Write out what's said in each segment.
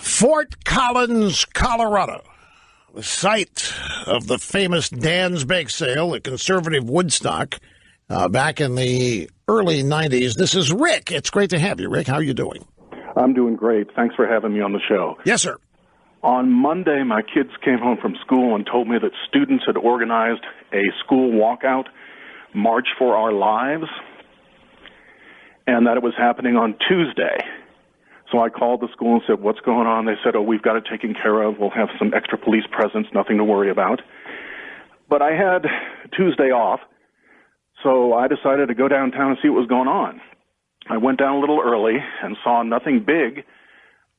Fort Collins, Colorado, the site of the famous Dan's Bake Sale, a conservative Woodstock, back in the early 90s. This is Rick. It's great to have you, Rick. How are you doing? I'm doing great. Thanks for having me on the show. Yes, sir. On Monday, my kids came home from school and told me that students had organized a school walkout, March for Our Lives, and that it was happening on Tuesday. So I called the school and said, what's going on? They said, we've got it taken care of. We'll have some extra police presence, nothing to worry about. But I had Tuesday off, so I decided to go downtown and see what was going on. I went down a little early and saw nothing big,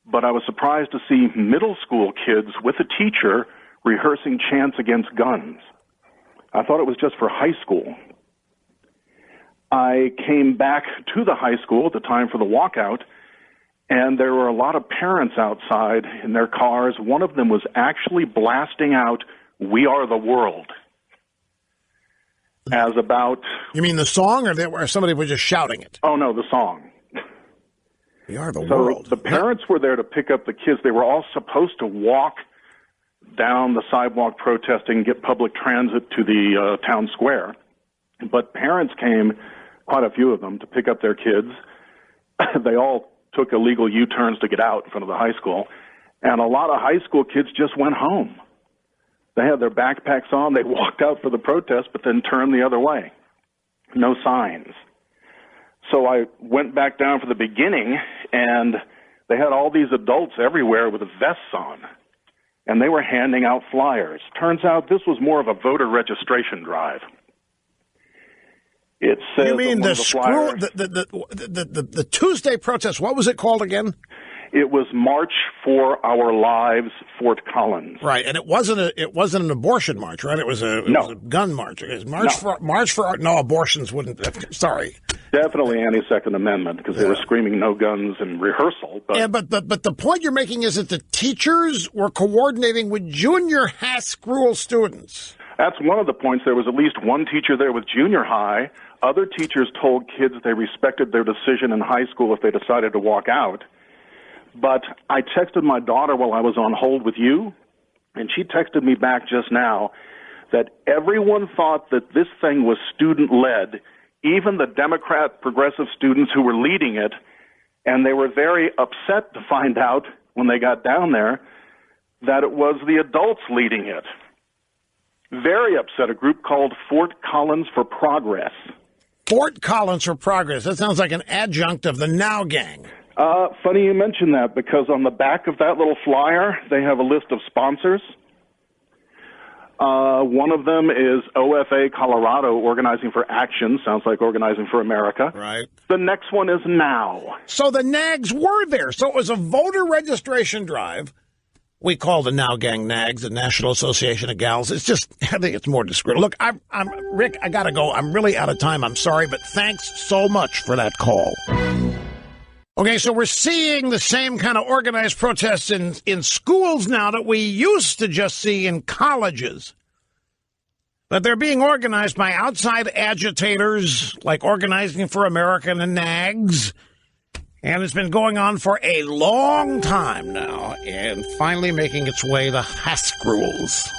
but I was surprised to see middle school kids with a teacher rehearsing chants against guns. I thought it was just for high school. I came back to the high school at the time for the walkout, and there were a lot of parents outside in their cars. One of them was actually blasting out, "We Are the World," as about... You mean the song, or somebody was just shouting it? Oh, no, the song. We are the world. So the parents were there to pick up the kids. They were all supposed to walk down the sidewalk protesting, get public transit to the town square. But parents came, quite a few of them, to pick up their kids. They all took illegal U-turns to get out in front of the high school. And a lot of high school kids just went home. They had their backpacks on. They walked out for the protest, but then turned the other way. No signs. So I went back down for the beginning, and they had all these adults everywhere with vests on, and they were handing out flyers. Turns out this was more of a voter registration drive. It says you mean the Tuesday protest? What was it called again? It was March for Our Lives, Fort Collins. Right, and it wasn't an abortion march, right? It was a gun march. It was no, abortions wouldn't. Sorry. Definitely anti-Second Amendment because they were screaming "no guns" in rehearsal. But, yeah, but the point you're making is that the teachers were coordinating with junior high school students. That's one of the points. There was at least one teacher there with junior high. Other teachers told kids they respected their decision in high school if they decided to walk out. But I texted my daughter while I was on hold with you, and she texted me back just now that everyone thought that this thing was student-led, even the Democrat progressive students who were leading it, and they were very upset to find out when they got down there that it was the adults leading it. Very upset, a group called Fort Collins for Progress. Fort Collins for Progress. That sounds like an adjunct of the Now Gang. Funny you mention that, because on the back of that little flyer, they have a list of sponsors. One of them is OFA Colorado, Organizing for Action. Sounds like Organizing for America. Right. The next one is Now. So the NAGs were there. So it was a voter registration drive. We call the Now Gang NAGs, the National Association of Gals. It's just, I think it's more descriptive. Look, I'm Rick, I gotta go. I'm really out of time. I'm sorry, but thanks so much for that call. Okay, so we're seeing the same kind of organized protests in schools now that we used to just see in colleges. But they're being organized by outside agitators like Organizing for America and the NAGs. And it's been going on for a long time now, and finally making its way to high schools.